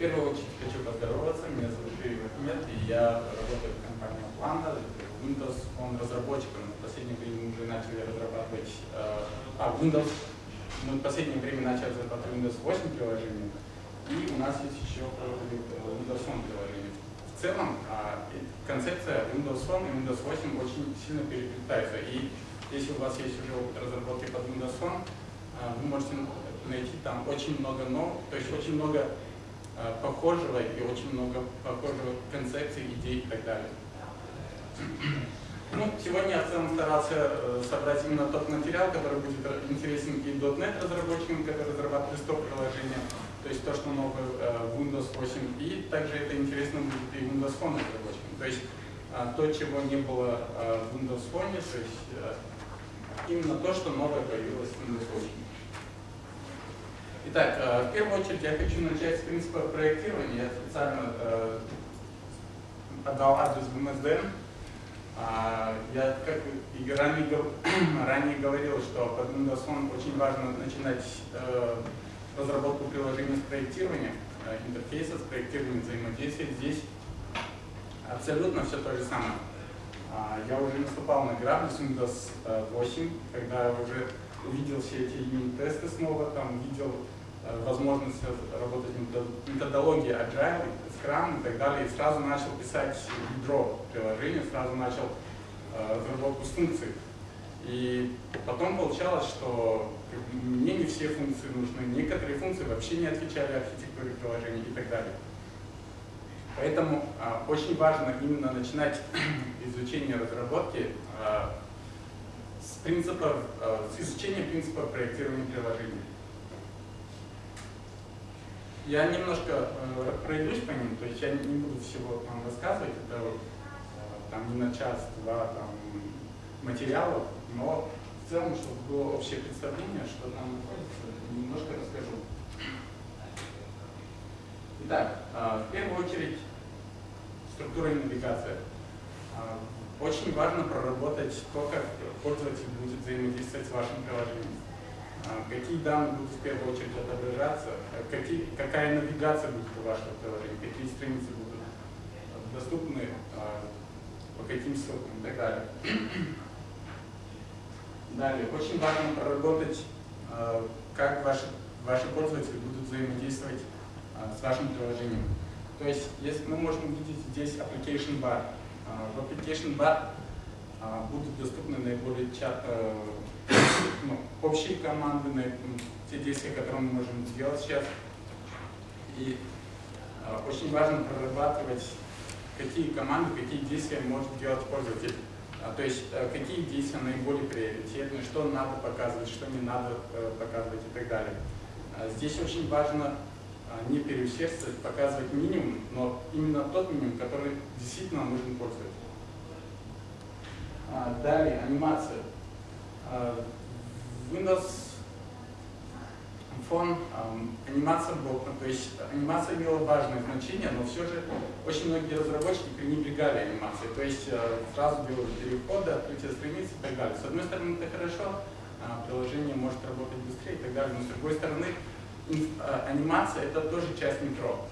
первую очередь хочу поздороваться. Меня зовут Шериев Ахмед, и я работаю в компании Плана, Windows Phone разработчиком. В последнее время мы уже начали разрабатывать Windows. Мы в последнее время начали разрабатывать Windows 8 приложение, и у нас есть еще Windows Phone приложение. В целом, концепция Windows Phone и Windows 8 очень сильно переплетаются. И если у вас есть уже опыт разработки под Windows Phone, вы можете найти там очень много нового, то есть очень много похожего и очень много похожих концепций, идей и так далее. Ну, сегодня я в целом старался собрать именно тот материал, который будет интересен и .NET разработчикам, которые разрабатывают стоп-приложения, то есть то, что новое в Windows 8, и также это интересно будет и Windows Phone разработчикам. То есть то, чего не было в Windows Phone, то есть именно то, что новое появилось в Windows 8. Итак, в первую очередь я хочу начать с принципа проектирования. Я специально отдал адрес в МСД. Я, как и ранее говорил, что под Windows Phone очень важно начинать разработку приложений с проектирования, интерфейса, с проектирования взаимодействия. Здесь абсолютно все то же самое. Я уже наступал на грабли с Windows 8, когда я уже увидел все эти юнит-тесты снова, там видел возможность работать методологии Agile, Scrum и так далее, и сразу начал писать ядро приложения, сразу начал разработку с функций. И потом получалось, что мне не все функции нужны, некоторые функции вообще не отвечали архитектуре приложения и так далее. Поэтому очень важно именно начинать изучение разработки с изучения принципа проектирования приложений. Я немножко пройдусь по ним, то есть я не буду всего там рассказывать, это там не на час-два материалов, но в целом, чтобы было общее представление, что там находится, немножко расскажу. Итак, в первую очередь структура и навигация. Очень важно проработать то, как пользователь будет взаимодействовать с вашим приложением. Какие данные будут в первую очередь отображаться, какая навигация будет у вашего приложения, какие страницы будут доступны, по каким ссылкам и так далее. Далее, очень важно проработать, как ваши пользователи будут взаимодействовать с вашим приложением. То есть, если мы можем увидеть здесь Application Bar. В Application Bar будут доступны наиболее общие команды, те действия, которые мы можем сделать сейчас. И очень важно прорабатывать, какие команды, какие действия может делать пользователь. То есть, какие действия наиболее приоритетны, что надо показывать, что не надо показывать и так далее. Здесь очень важно не переусердствовать, показывать минимум, но именно тот минимум, который действительно нужен пользователю. Далее, анимация. Windows Phone анимация блока, то есть анимация имела важное значение, но все же очень многие разработчики пренебрегали анимацией, то есть сразу делали переходы, открытие страниц и так далее. С одной стороны, это хорошо, приложение может работать быстрее и так далее, но с другой стороны, анимация — это тоже часть метро.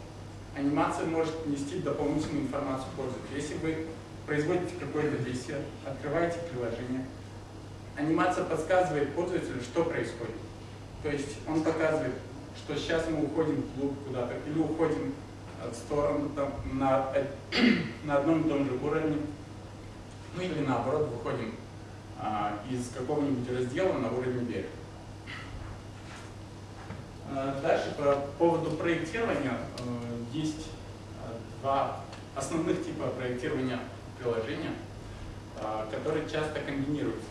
Анимация может нести дополнительную информацию пользователю. Если вы производите какое-то действие, открываете приложение, анимация подсказывает пользователю, что происходит. То есть он показывает, что сейчас мы уходим вглубь куда-то, или уходим в сторону на одном и том же уровне, ну или наоборот, выходим из какого-нибудь раздела на уровень вверх. Дальше по поводу проектирования есть два основных типа проектирования приложения, которые часто комбинируются.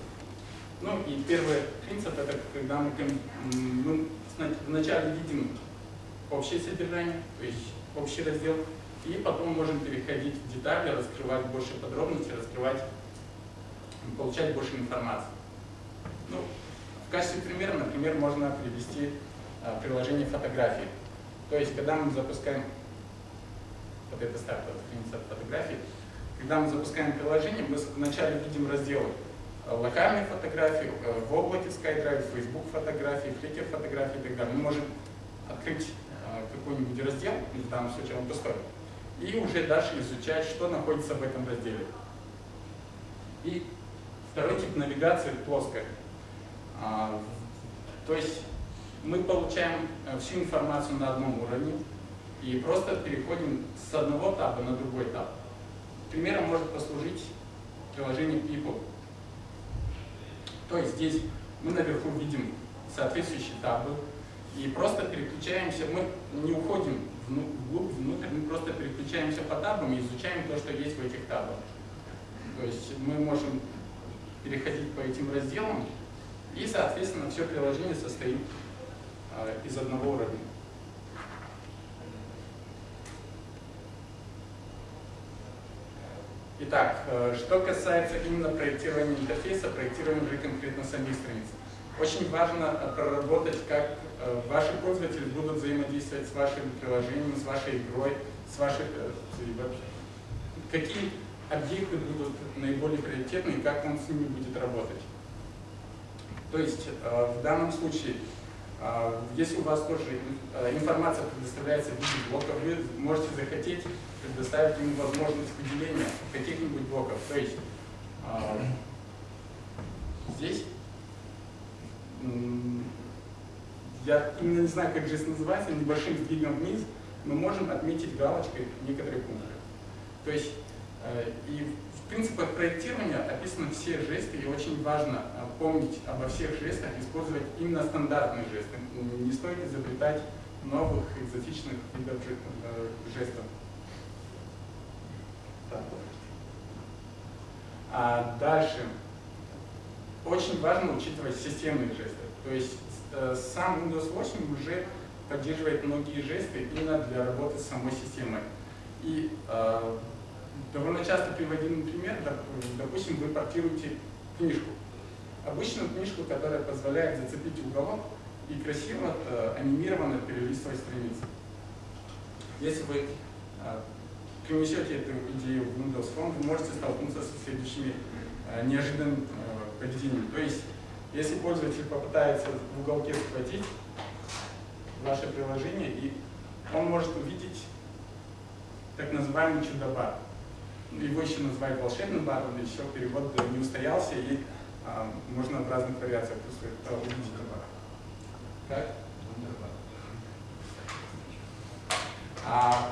Ну и первый принцип — это когда мы вначале видим общее содержание, то есть общий раздел, и потом можем переходить в детали, раскрывать больше подробностей, получать больше информации. Ну, в качестве примера, например, можно привести приложение фотографии. То есть, когда мы запускаем, вот это стартовая страница фотографии, когда мы запускаем приложение, мы вначале видим разделы локальные фотографии, в облаке SkyDrive, Facebook фотографии, Flickr фотографии и так далее. Мы можем открыть какой-нибудь раздел, в данном случае он пустой, и уже дальше изучать, что находится в этом разделе. И второй тип навигации плоская. То есть мы получаем всю информацию на одном уровне и просто переходим с одного таба на другой таб. Примером может послужить приложение People. То есть здесь мы наверху видим соответствующие табы и просто переключаемся, мы не уходим вглубь, внутрь, мы просто переключаемся по табам и изучаем то, что есть в этих табах. То есть мы можем переходить по этим разделам, и, соответственно, все приложение состоит из одного уровня. Итак, что касается именно проектирования интерфейса, проектирования уже конкретно самих страниц. Очень важно проработать, как ваши пользователи будут взаимодействовать с вашим приложением, с вашей игрой, с вашей, какие объекты будут наиболее приоритетны и как он с ними будет работать. То есть в данном случае, если у вас тоже информация предоставляется в виде блока, вы можете захотеть предоставить ему возможность выделения каких-нибудь блоков. То есть здесь я именно не знаю, как жест называется, небольшим сдвигом вниз мы можем отметить галочкой некоторые пункты. То есть и в принципах проектирования описаны все жесты, и очень важно помнить обо всех жестах, использовать именно стандартные жесты. Не стоит изобретать новых экзотичных видов жестов. Дальше. Очень важно учитывать системные жесты. То есть сам Windows 8 уже поддерживает многие жесты именно для работы с самой системой. И довольно часто приводимый пример, допустим, вы портируете книжку. Обычную книжку, которая позволяет зацепить уголок и красиво анимированно перелистывать страницу. Если вы принесете эту идею в Windows Phone, вы можете столкнуться со следующими неожиданными поведениями. То есть, если пользователь попытается в уголке схватить ваше приложение, и он может увидеть так называемый чудо-бар. Его еще называют волшебным баром, еще перевод не устоялся, и можно в разных вариациях увидеть бар. Как?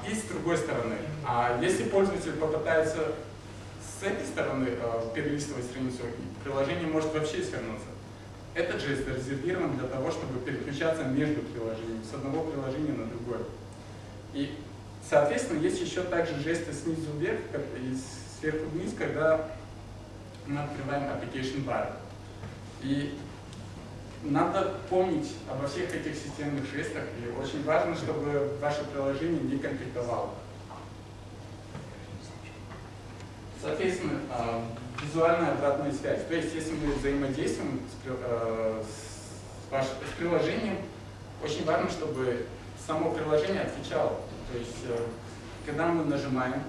И с другой стороны, если пользователь попытается с этой стороны перелистывать страницу, приложение может вообще свернуться. Этот жест резервирован для того, чтобы переключаться между приложениями, с одного приложения на другое. И, соответственно, есть еще также жесты снизу вверх и сверху вниз, когда мы открываем Application Bar. И надо помнить обо всех этих системных жестах, и очень важно, чтобы ваше приложение не конфликтовало. Соответственно, визуальная обратная связь. То есть, если мы взаимодействуем с приложением, очень важно, чтобы само приложение отвечало. То есть, когда мы нажимаем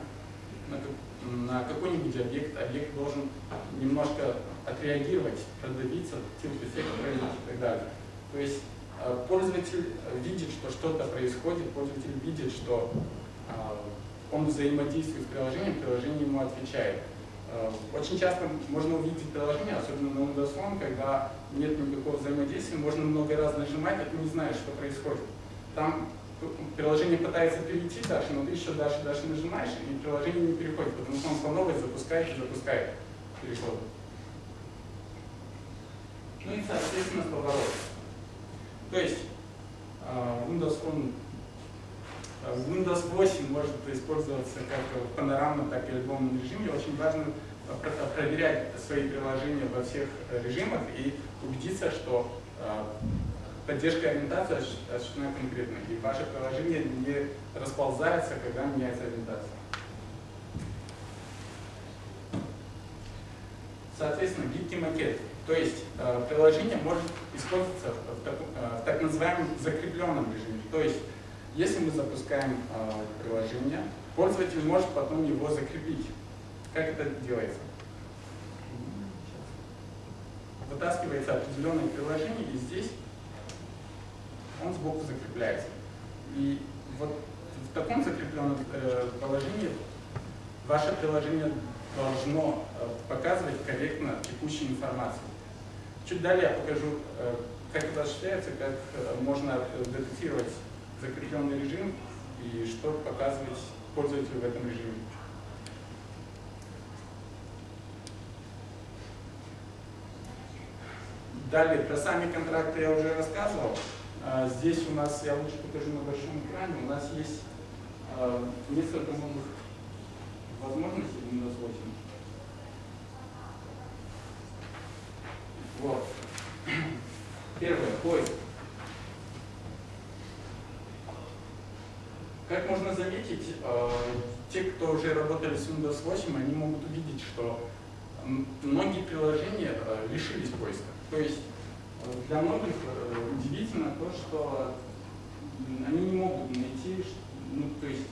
на какой-нибудь объект, объект должен немножко отреагировать, продавиться, тилт-эффект проявить и так далее. То есть пользователь видит, что что-то происходит, пользователь видит, что он взаимодействует с приложением, приложение ему отвечает. Очень часто можно увидеть приложение, особенно на Windows Phone, когда нет никакого взаимодействия, можно много раз нажимать, а ты не знаешь, что происходит. Там приложение пытается перейти дальше, но ты еще дальше нажимаешь, и приложение не переходит, потому что он по новой запускает и запускает переход. Ну и, соответственно, поворот. То есть Windows 8 может использоваться как в панорамном, так и альбомном режиме. Очень важно проверять свои приложения во всех режимах и убедиться, что поддержка ориентации осуществлена конкретно, и ваше приложение не расползается, когда меняется ориентация. Соответственно, гибкий макет. То есть приложение может использоваться в так называемом закрепленном режиме. То есть, если мы запускаем приложение, пользователь может потом его закрепить. Как это делается? Вытаскивается определенное приложение, и здесь он сбоку закрепляется. И вот в таком закрепленном положении ваше приложение должно показывать корректно текущую информацию. Чуть далее я покажу, как это осуществляется, как можно детектировать закрепленный режим и что показывать пользователю в этом режиме. Далее, про сами контракты я уже рассказывал. Здесь у нас, я лучше покажу на большом экране, у нас есть несколько новых возможностей в Windows 8. Вот. Первое, поиск. Как можно заметить, те, кто уже работали с Windows 8, они могут увидеть, что многие приложения лишились поиска. То есть для многих удивительно то, что они не могут найти, ну, то есть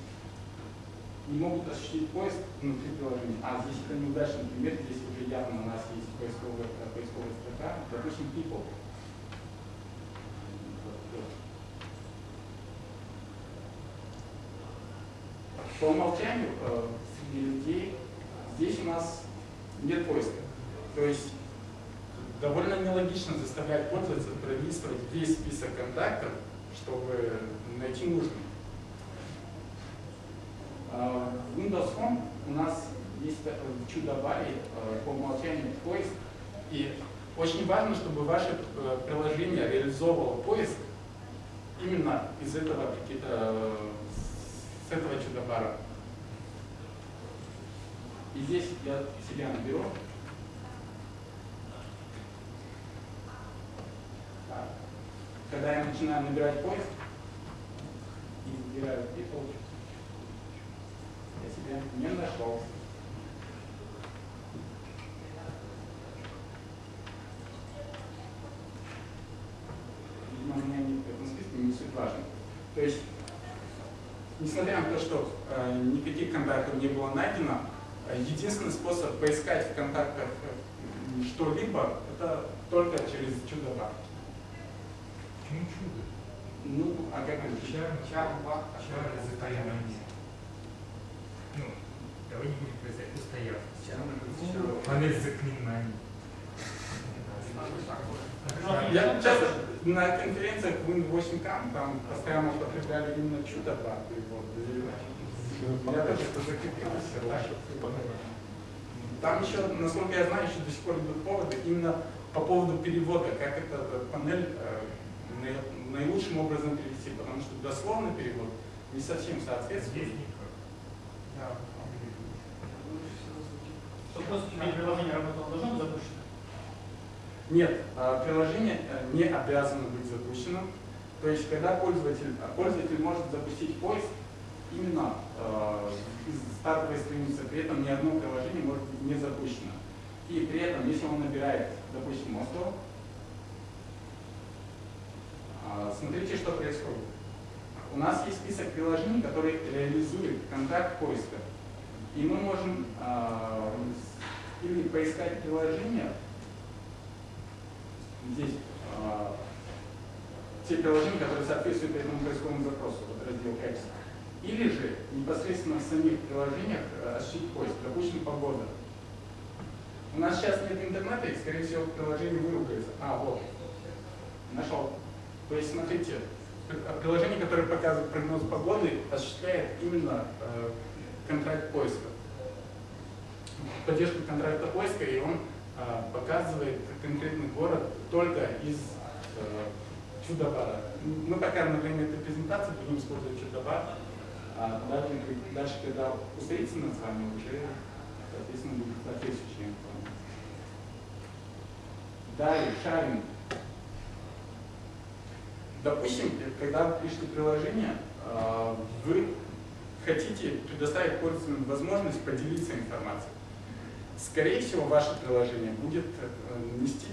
не могут осуществить поиск внутри приложения. Здесь это неудачный пример, здесь уже явно у нас есть поисковая строка, допустим, people. По умолчанию среди людей здесь у нас нет поиска. То есть довольно нелогично заставлять пользователя пролистывать весь список контактов, чтобы найти нужный. В Windows Home у нас есть чудо-баре по умолчанию поиск. И очень важно, чтобы ваше приложение реализовывало поиск именно из этого, с этого чудо-бара. И здесь я себя наберу. Когда я начинаю набирать поиск и выбираю people, я себя не нашел. Видимо, у меня нет в этом списке, не суть важно. То есть, несмотря на то, что никаких контактов не было найдено, единственный способ поискать в контактах что-либо, это только через чудо-бар. Почему чудо? Ну, а как это? Чар-бар, затаяние. Ну, давай не будем писать устоявшись. Панель заклинаний. Я часто на конференциях Win8Cam там постоянно употребляли именно чудо-бар. Я тоже это закрепился. Там еще, насколько я знаю, еще до сих пор идут поводы именно по поводу перевода, как эта панель наилучшим образом перевести, потому что дословный перевод не совсем соответствует. Приложение работало, должно быть запущено? Нет, приложение не обязано быть запущенным. То есть, когда пользователь может запустить поиск именно из стартовой страницы, при этом ни одно приложение может быть не запущено. И при этом, если он набирает, допустим, Московского, смотрите, что происходит. У нас есть список приложений, которые реализуют контакт поиска. И мы можем или поискать приложения, здесь те приложения, которые соответствуют этому поисковому запросу, вот раздел Apps. Или же непосредственно в самих приложениях осуществить поиск, допустим, погода. У нас сейчас нет интернета, и, скорее всего, приложение выругается. Вот, нашел. То есть, смотрите, приложение, которое показывает прогноз погоды, осуществляет именно контракт поиска. Поддержку контракта поиска, и он показывает конкретный город только из чудо-бара. Мы пока на время этой презентации будем использовать чудо-бар, а дальше, когда устроится над вами, уже, соответственно, будет соответствующая информация. Далее, шаринг. Допустим, когда вы пишете приложение, вы хотите предоставить пользователям возможность поделиться информацией. Скорее всего, ваше приложение будет нести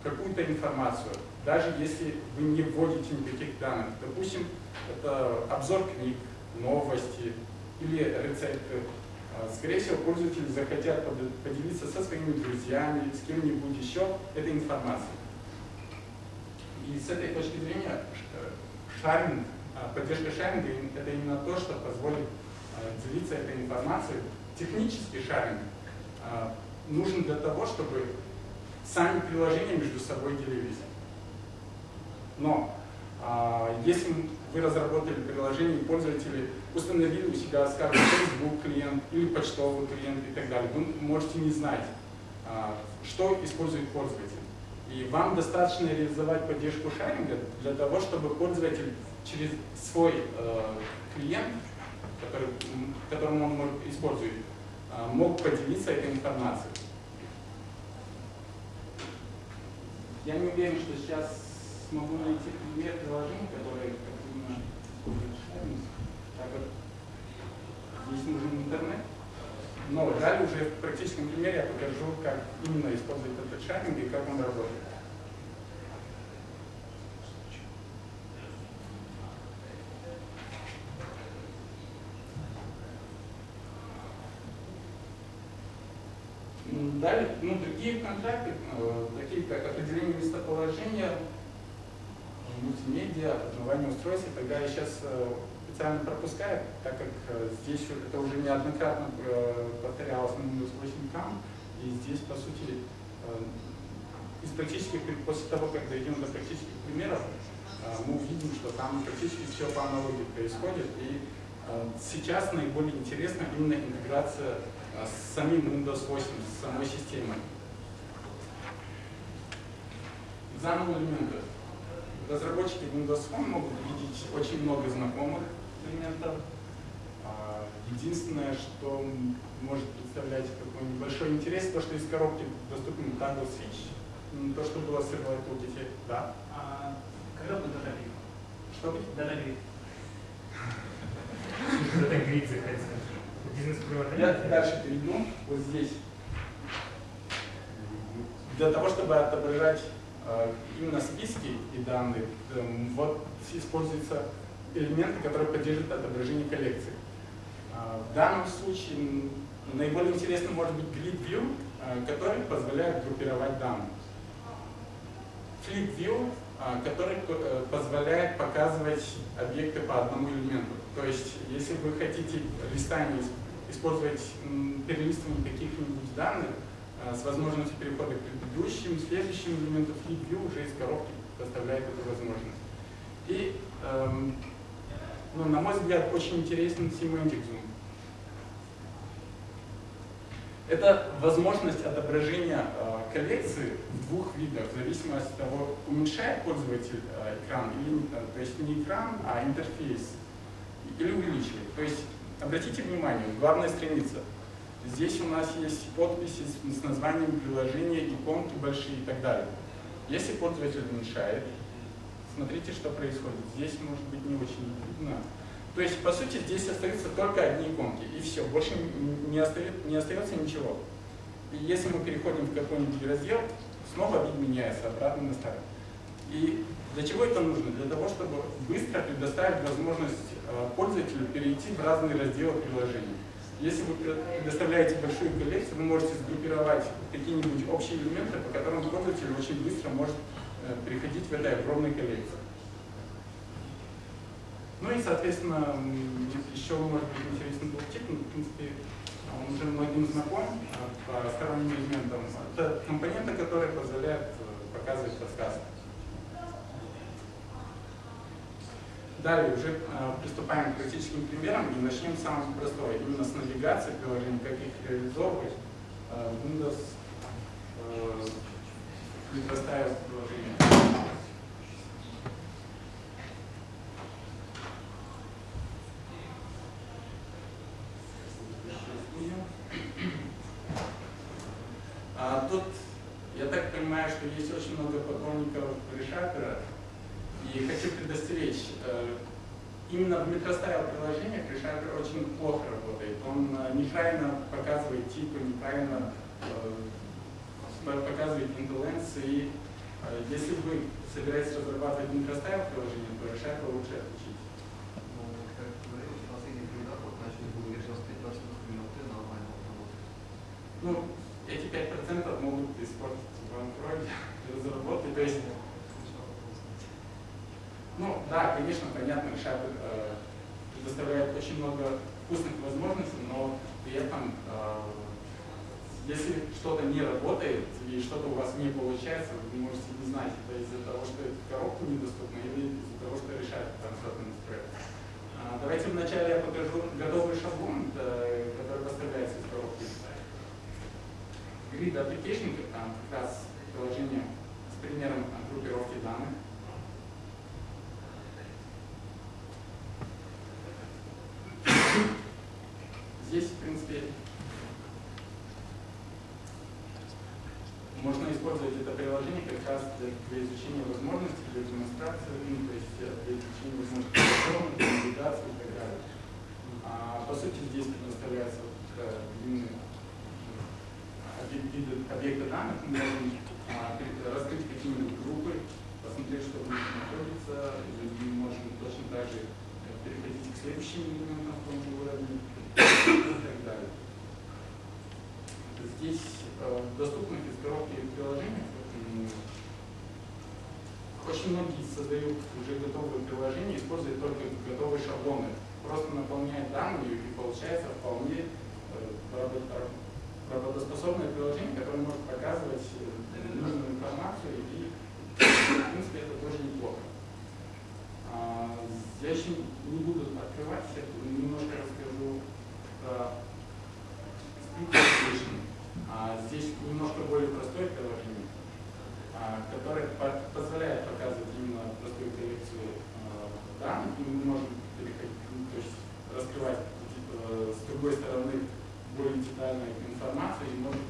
какую-то информацию, даже если вы не вводите никаких данных. Допустим, это обзор книг, новости или рецепты. Скорее всего, пользователи захотят поделиться со своими друзьями, с кем-нибудь еще этой информацией. И с этой точки зрения шаринг поддержка шаринга – это именно то, что позволит делиться этой информацией. Технический шаринг нужен для того, чтобы сами приложения между собой делились. Но если вы разработали приложение, пользователи установили у себя, скажем, Facebook клиент или почтовый клиент и так далее, вы можете не знать, что использует пользователь. И вам достаточно реализовать поддержку шаринга для того, чтобы пользователь через свой клиент, которым он использует, мог поделиться этой информацией. Я не уверен, что сейчас смогу найти пример приложений, которые активно используют шаринг, так как здесь нужен интернет. Но далее уже в практическом примере я покажу, как именно использовать этот шаринг и как он работает. Далее, другие контракты, такие как определение местоположения, мультимедиа, опознавание устройств, тогда я сейчас специально пропускаю, так как здесь это уже неоднократно повторялось на Windows 8 там, и здесь, по сути, после того, как дойдем до практических примеров, мы увидим, что там практически все по аналогии происходит, и сейчас наиболее интересна именно интеграция с самим Windows 8, с самой системой. Заново элементов. Разработчики Windows Phone могут видеть очень много знакомых элементов. Единственное, что может представлять такой небольшой интерес, то, что из коробки доступен Toggle Switch, то, что было с Server. Да? Когда будет датагрид? Что будет? Датагрид. Датагрид захотел. Я дальше перейду, вот здесь. Для того, чтобы отображать именно списки и данные, вот используются элементы, которые поддерживают отображение коллекций. В данном случае наиболее интересно может быть Grid View, который позволяет группировать данные. Flip View, который позволяет показывать объекты по одному элементу. То есть, если вы хотите листание использовать перелистывание каких-нибудь данных с возможностью перехода к предыдущим, следующим элементам, Flip View уже из коробки поставляет эту возможность. И, на мой взгляд, очень интересен Semantic Zoom. Это возможность отображения коллекции в двух видах, в зависимости от того, уменьшает пользователь экран, или, то есть не экран, а интерфейс, или увеличивает. То есть, обратите внимание, главная страница. Здесь у нас есть подписи с названием приложения, иконки большие и так далее. Если пользователь уменьшает, смотрите, что происходит. Здесь может быть не очень видно. То есть, по сути, здесь остаются только одни иконки, и все, больше не остается ничего. И если мы переходим в какой-нибудь раздел, снова вид меняется обратно на старый. И для чего это нужно? Для того, чтобы быстро предоставить возможность пользователю перейти в разные разделы приложения. Если вы предоставляете большую коллекцию, вы можете сгруппировать какие-нибудь общие элементы, по которым пользователь очень быстро может переходить в этой огромной коллекции. Ну и, соответственно, еще может быть интересный блоктип, но, в принципе, он уже многим знаком по сторонним элементам. Это компоненты, которые позволяют показывать подсказки. Далее уже приступаем к практическим примерам и начнем с самого простого, именно с навигации приложений, как их реализовывать. Windows Metro-style приложение. Тут, я так понимаю, что есть очень много поклонников ReSharper, и хочу предостеречь, именно в Metro-style приложениях ReSharper очень плохо работает. Он неправильно показывает типы, неправильно показывает indolence, и если вы собираетесь разрабатывать Metro-style приложение, то ReSharper лучше отключить. Как говорилось, в последних годах начали было версия 5.20 нормально работать. Ну, эти 5% могут испортить в Android разработки. То есть, Ну да, конечно, понятно, шаг предоставляет очень много вкусных возможностей, но при этом, если что-то не работает и что-то у вас не получается, вы можете не знать, это из-за того, что эта коробка недоступна или из-за того, что решает транспортный настрой. Давайте вначале я покажу готовый шаблон, который поставляется из коробки. Grid Application, там как раз приложение с примером группировки данных. Здесь, в принципе, можно использовать это приложение как раз для изучения возможностей, для демонстрации, то есть для изучения возможностей для навигации и так далее. По сути, здесь предоставляется длинный виды объекта данных, мы можем раскрыть какие-нибудь группы, посмотреть, что в них находится, и мы можем точно так же переходить к следующим элементам в том же уровне и так далее. Здесь доступных из коробки приложений очень многие создают уже готовые приложения, используют только готовые шаблоны, просто наполняют данные и получается вполне работоспособное приложение, которое может показывать нужную информацию, и в принципе это тоже неплохо. Я еще не буду открывать, немножко расскажу про здесь немножко более простое приложение, которое позволяет показывать именно простую коллекцию данных, и мы можем переходить, то есть раскрывать с другой стороны более детальную информацию, и можем,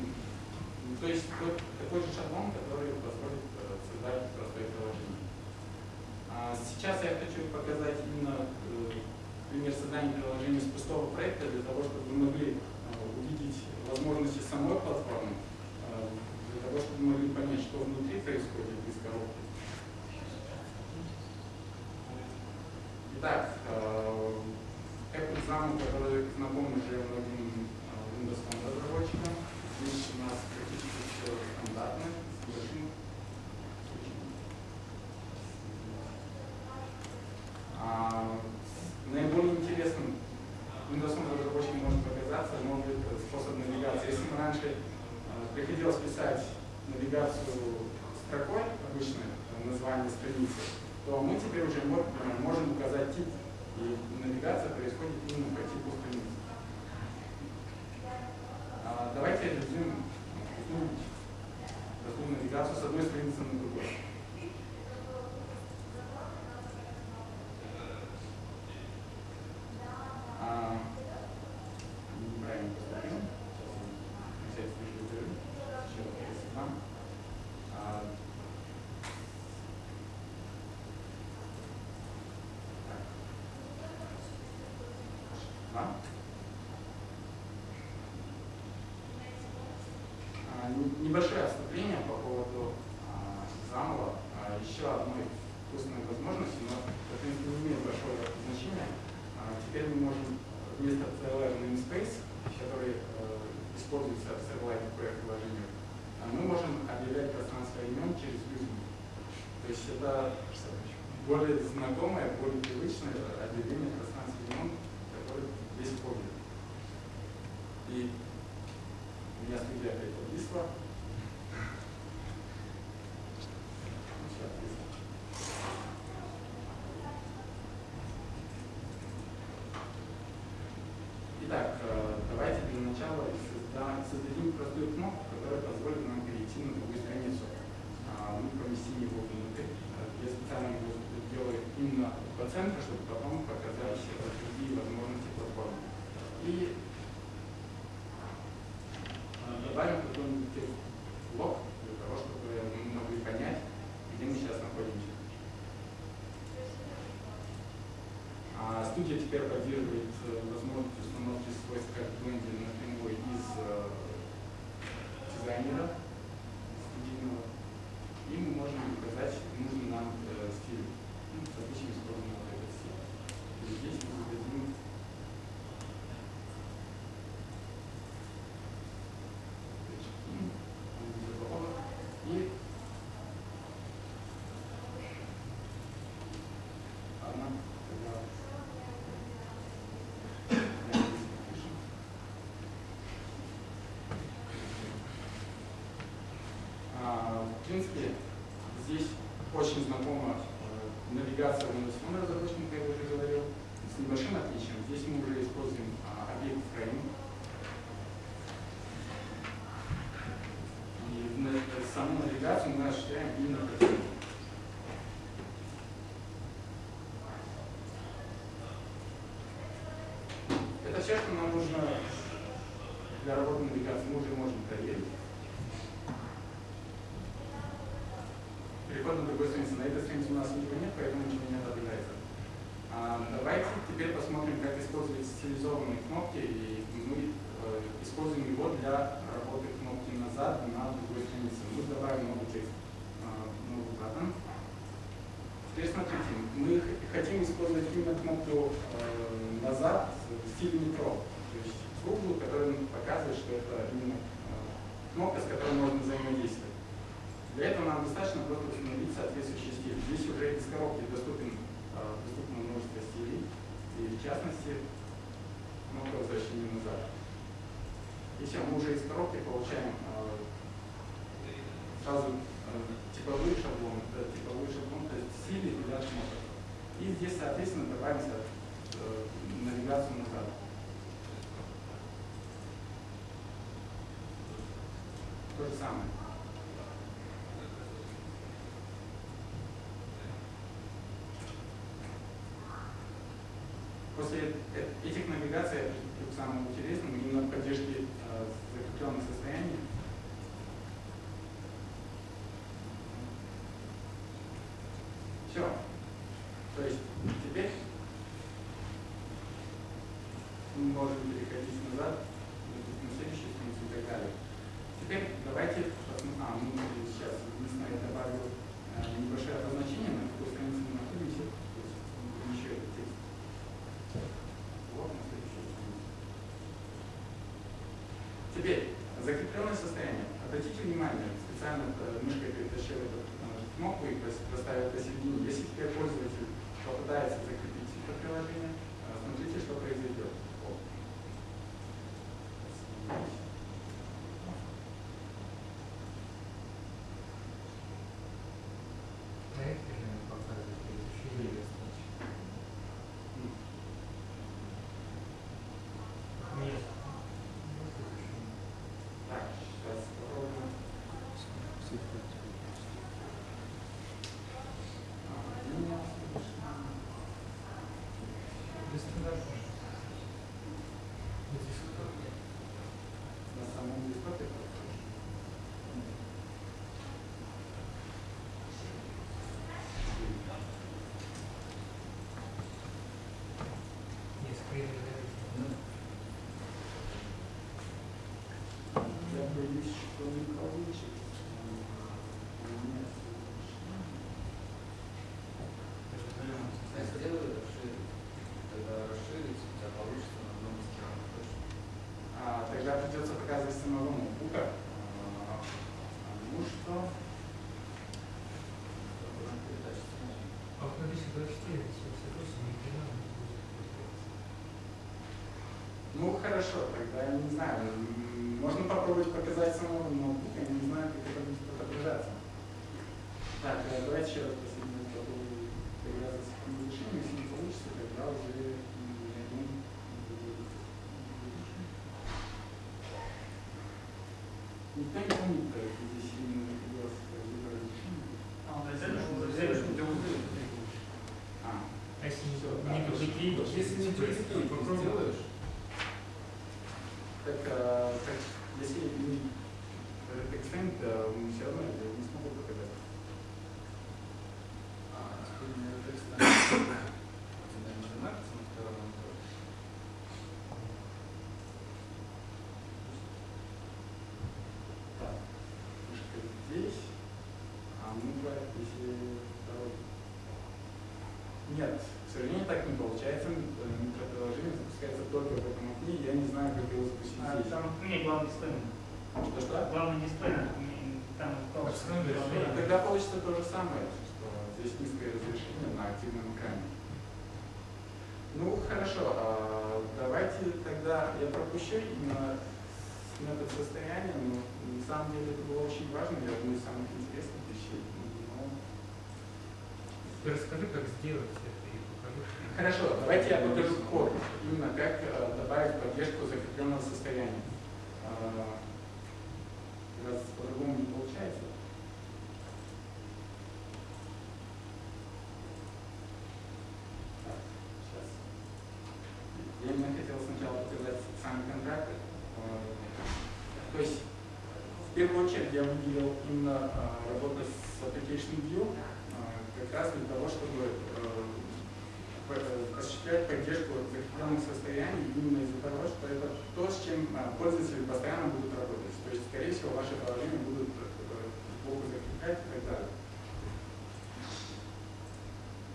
то есть такой же шаблон, который позволит создать простое приложение. Сейчас я хочу показать именно пример создания приложения с пустого проекта, для того, чтобы вы могли увидеть возможности самой платформы, для того, чтобы вы могли понять, что внутри происходит из коробки. Итак, этот замок, который знаком уже многим Windows разработчикам, здесь у нас практически все стандартно, с небольшим исключением. Наиболее интересным Windows разработчикам может показаться новый способ навигации. Если мы раньше приходилось писать навигацию строкой, обычное название страницы, то мы теперь уже можем указать тип, и навигация происходит именно по типу страницы. Давайте реализуем такую навигацию с одной страницы на другую. Неправильно поступил. Сейчас я еще раз создам. Небольшое отступление по поводу замова. Еще одной вкусной возможности, но в принципе не имеет большого значения. Теперь мы можем вместо CLR namespace, который используется в серверлайне приложениях, мы можем объявлять пространство имен через вызовы. То есть это более знакомое, более привычное объявление пространства имен, которое здесь входит. И у меня студия опять подвисла. Итак, давайте для начала создадим простую кнопку, которая позволит нам перейти на другую страницу. Мы поместим его внутрь. Я специально его делаю именно по центру, чтобы потом показать другие возможности платформы. И добавим какой-нибудь текст-блок для того, чтобы мы могли понять, где мы сейчас находимся. Студия теперь поддерживает возможность установки свойств как блендер напрямую из дизайнера студийного. И мы можем указать нужный нам стиль. Обычно используем вот этот стиль. И здесь мы зададим и принципе, здесь очень знакома навигация в инновационной разработке, как я уже говорил, с небольшим отличием. Здесь мы уже используем объект фрейм. И саму навигацию мы осуществляем именно по теме. Это все, что нам нужно для работы навигации. Мы уже можем проверить. Переход на другую страницу. На этой странице у нас ничего нет, поэтому ничего не отображается. Давайте теперь посмотрим, как использовать стилизованные кнопки. И мы используем его для работы кнопки назад на другой странице. Мы добавим новый текст, новый баттон. Теперь смотрите, мы хотим использовать именно кнопку назад в стиле метро. То есть круглую, которая показывает, что это именно кнопка, с которой можно взаимодействовать. Для этого нам достаточно просто установить соответствующий стиль. Здесь уже из коробки доступно множество стилей, и в частности кнопка возвращения назад. И все, мы уже из коробки получаем сразу типовые шаблоны, то есть стили для кнопок. И здесь, соответственно, добавим навигацию назад. То же самое. После этих навигаций к самому интересному, именно поддержки закрепленных состояний. Все. То есть теперь мы можем переходить назад, на следующую страницу и так далее. Теперь давайте посмотрим. Мы сейчас единственное, я добавил небольшое обозначение, на какой странице мы находимся. То есть еще этот текст. Вот на следующую страницу. Теперь закрепленное состояние. Обратите внимание, специально мышкой перетащил эту кнопку и поставил посередине. Если теперь пользователь попытается закрепить это приложение, смотрите, что произойдет. Тогда придется показывать самого ноутбука. Ну что? А вот на 1024 Ну хорошо, тогда я не знаю. Можно попробовать показать самого ноутбука, я не знаю, как это будет отображаться. Так, давайте еще раз посмотрим, попробую привязаться к разрешению. Если не получится, тогда уже никто не помнит, как здесь именно находилось разрешение. Если не сделаешь, так, если этот экстенд, мы все равно не смогу показать. теперь мне этот экстенд нажимается на втором. Так, мышка здесь, если второй. Нет, к сожалению, так не получается. Микроприложение запускается только в этом окне. Я не знаю, как его запустить здесь. Там не главный дисплей. Что? Главный дисплей. Там Тогда получится то же самое, что здесь низкое разрешение на активном экране. Ну хорошо, давайте тогда я пропущу именно метод состояния, но на самом деле это было очень важно, я думаю, из самых интересных вещей. Расскажи, как сделать это и покажи. Хорошо, давайте я покажу код, именно как добавить поддержку закрепленного состояния. Раз по-другому не получается. Так, сейчас. Я именно хотел сначала показать сами контракты. То есть, в первую очередь, я выделил именно работу с Application View, как раз для того, чтобы осуществлять поддержку закрепленных состояний именно из-за того, что это то, с чем пользователи постоянно будут работать. То есть, скорее всего, ваши приложения будут плохо закреплять и так далее.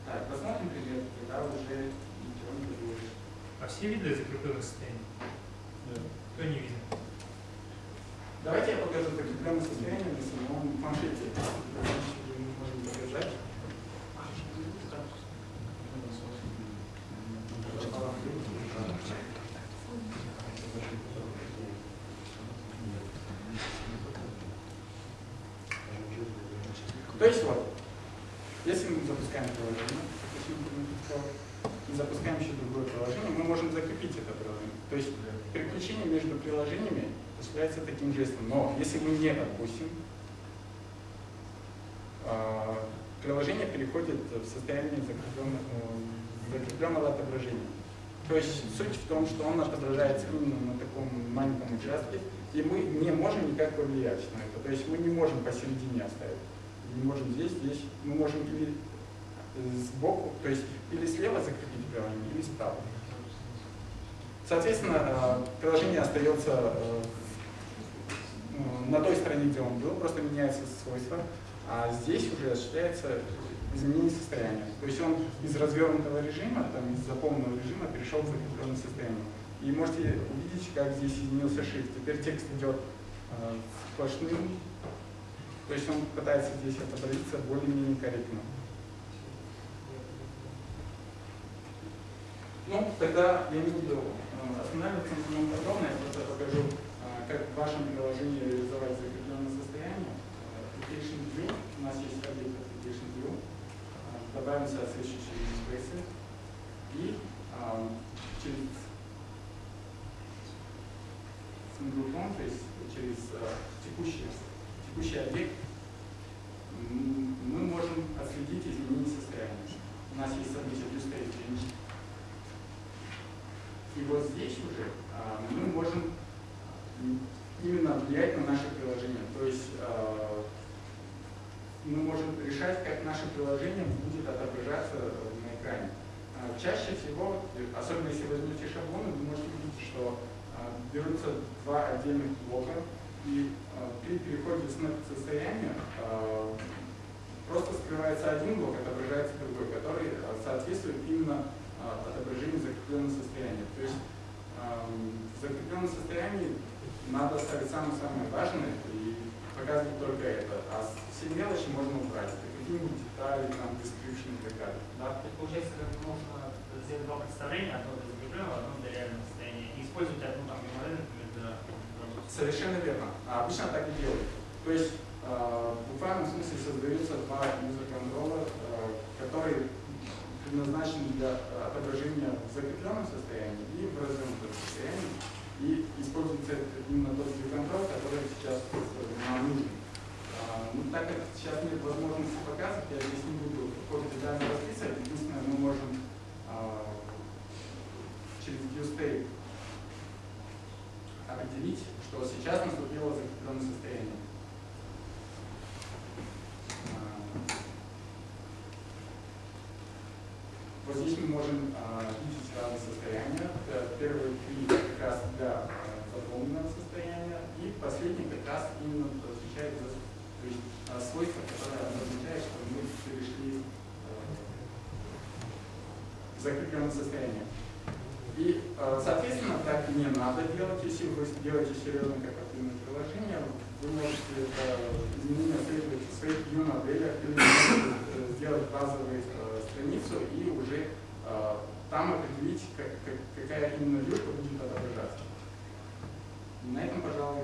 Так, посмотрим пример, когда уже ничего не предложишь. А все виды закрепленных состояний? Да. Кто не видит? Давайте я покажу закрепленное состояние на самом планшете. Уже не можем показать. То есть вот, если мы запускаем приложение, и запускаем еще другое приложение, мы можем закрепить это приложение. То есть переключение между приложениями осуществляется таким жестом. Но если мы не отпустим, приложение переходит в состояние закрепленного отображения. То есть суть в том, что он отображается именно на таком маленьком участке, и мы не можем никак повлиять на это. То есть мы не можем посередине оставить. Не можем здесь. Мы можем или сбоку, то есть или слева закрепить приложение, или справа. Соответственно, приложение остается на той стороне, где он был, просто меняется свойства, а здесь уже осуществляется изменение состояния. То есть он из развернутого режима, там, из заполненного режима перешел в закрепленное состояние. И можете увидеть, как здесь изменился шрифт. Теперь текст идет сплошным, то есть он пытается здесь отобразиться более-менее корректно. Ну, тогда я не буду останавливаться на самом подробно, я просто покажу, как в вашем приложении реализовать закрепленное состояние. Application View, у нас есть объект Application View, добавим соответствующие интерфейсы и через сингл-тон, то есть через текущий объект, мы можем отследить изменение состояния. У нас есть событие ViewState. И вот здесь уже мы можем именно влиять на наше приложение. То есть мы можем решать, как наше приложение будет отображаться на экране. Чаще всего, особенно если возьмете шаблоны, вы можете увидеть, что берутся два отдельных блока, и при переходе в состояние просто скрывается один блок, отображается другой, который соответствует именно отображению закрепленного состояния. То есть в закрепленном состоянии надо ставить самое важное и показывать только это, а все мелочи можно убрать, какие-нибудь детали, там, description и так далее. Да, то есть получается, как можно сделать два представления, одно для закрепленного, одно для реального состояния, и использовать одну там модель, например, для разработки. Совершенно верно. Обычно так и делают. То есть в буквальном смысле создаются два user-контрола, которые предназначены для отображения в закрепленном состоянии и в развернутом состоянии. И используется именно тот view-контрол, который сейчас нам нужен. Ну, так как сейчас нет возможности показывать, я здесь не буду код детально расписывать. Единственное, мы можем через ViewState определить, что сейчас наступило закрепленное состояние. Вот здесь мы можем видеть разные состояния. Первые три как раз для заполненного состояния, и последний как раз именно отвечает за свойства, которые означают, что мы перешли в закрепленное состояние. И, соответственно, так не надо делать, если вы делаете серьезно как активное приложение, вы можете изменения следовать в своих view-моделях или можете сделать базовую страницу и уже там определить, какая именно вьюшка будет отображаться. На этом, пожалуй,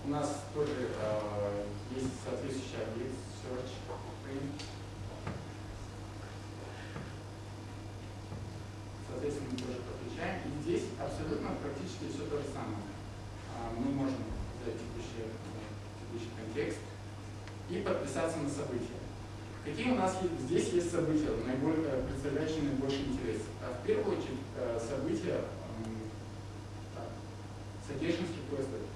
У нас тоже есть соответствующий объект search. Соответственно, мы тоже подключаем. И здесь абсолютно практически все то же самое. Мы можем взять текущий контекст и подписаться на события. Какие у нас здесь есть события, представляющие наибольший интерес? В первую очередь события содержание поиска.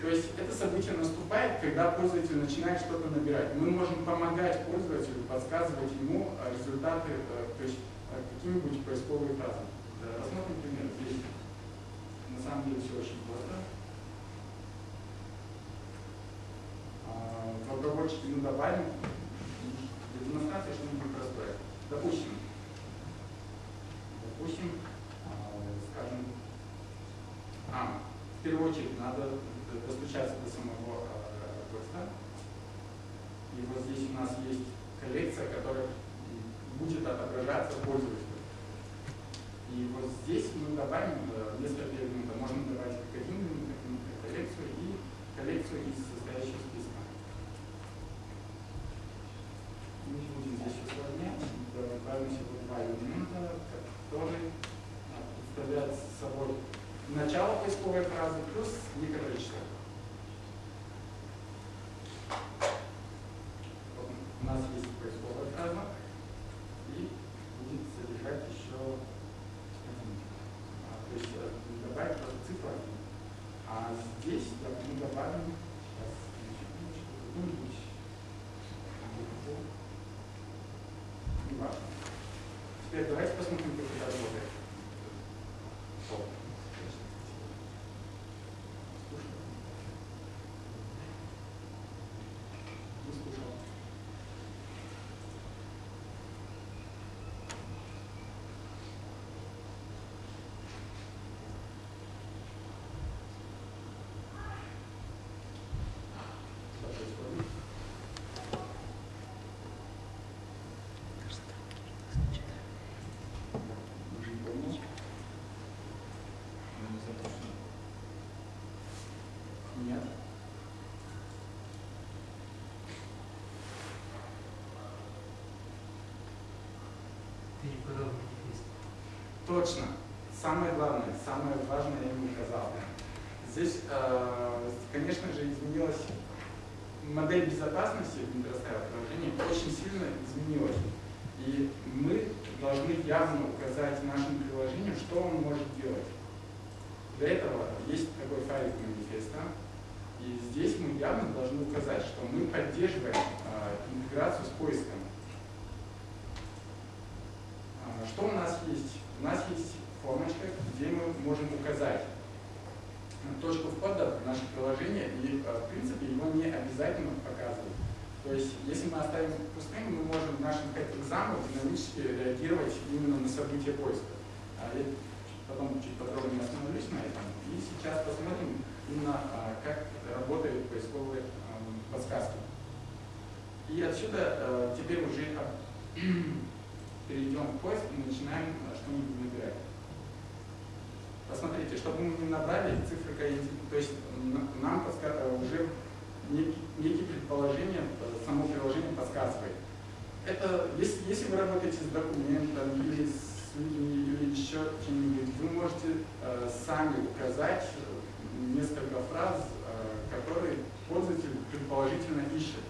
То есть это событие наступает, когда пользователь начинает что-то набирать. Мы можем помогать пользователю, подсказывать ему результаты, то есть какие-нибудь поисковые фразы. Рассмотрим пример. Здесь на самом деле все очень просто. В обработчике мы добавим для демонстрации что-нибудь простое. Допустим, скажем, в первую очередь надо достучаться до самого поиска. И вот здесь у нас есть коллекция, которая будет отображаться пользователю. И вот здесь мы добавим несколько элементов. Можно добавить как один элемент, коллекцию и коллекцию из состоящего списка. Мы не будем здесь усложнять. Добавим всего два элемента, которые представляют собой начало поисковой фразы плюс некоторое число. Вот у нас есть поисковая фраза и будет содержать еще один. То есть добавить просто цифру 1. А здесь мы добавим сейчас какую-нибудь не важно. Теперь давайте посмотрим, как это работает. Нет. Ты не указал манифест. Точно. Самое главное, самое важное я не указал. Здесь, конечно же, изменилась модель безопасности в Metro-style приложении, очень сильно изменилась. И мы должны явно указать нашему приложению, что он может делать. Для этого есть такой файлик манифеста. И здесь мы явно должны указать, что мы поддерживаем интеграцию с поиском. Что у нас есть? У нас есть формочка, где мы можем указать точку входа в наше приложение, и в принципе его не обязательно показывать. То есть, если мы оставим пустым, мы можем в нашем экзамене динамически реагировать именно на события поиска. Я потом чуть подробнее остановлюсь на этом. И сейчас посмотрим именно, как работают поисковые подсказки. И отсюда теперь уже перейдем в поиск и начинаем что-нибудь набирать. Посмотрите, чтобы мы не набрали цифры, то есть нам уже некие предположения само приложение подсказывает. Это, если вы работаете с документом или с людьми, или еще чем-нибудь, вы можете сами указать несколько фраз, которые пользователь предположительно ищет.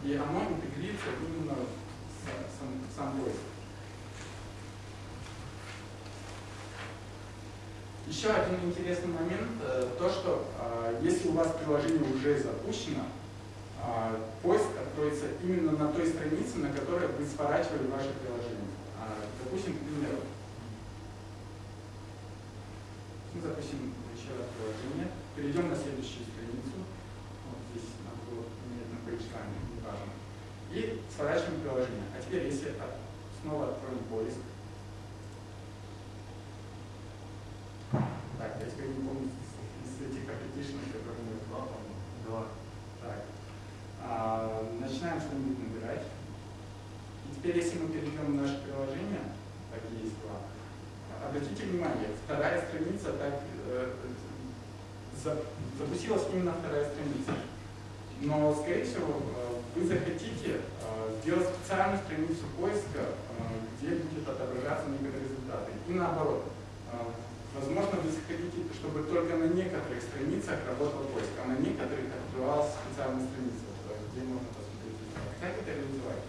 И оно интегрируется именно в сам поиск. Еще один интересный момент, то что если у вас приложение уже запущено, поиск откроется именно на той странице, на которой вы сворачивали ваше приложение. Допустим, к примеру, мы запустим еще раз приложение, перейдем на следующую страницу, вот здесь надо было поменять на page-time, неважно, и сворачиваем приложение. А теперь, если снова откроем поиск, так, я теперь не помню из этих аппликейшенов, которые мы два. Так. Начинаем что-нибудь набирать. И теперь, если мы перейдем в наше приложение, так и есть два, обратите внимание, вторая страница так запустилась именно вторая страница. Но, скорее всего, вы захотите сделать специальную страницу поиска, где будет отображаться некоторые результаты. И наоборот, возможно, вы захотите, чтобы только на некоторых страницах работал поиск, а на некоторых открывалась специальная страница, где можно посмотреть результаты. Как это реализовать?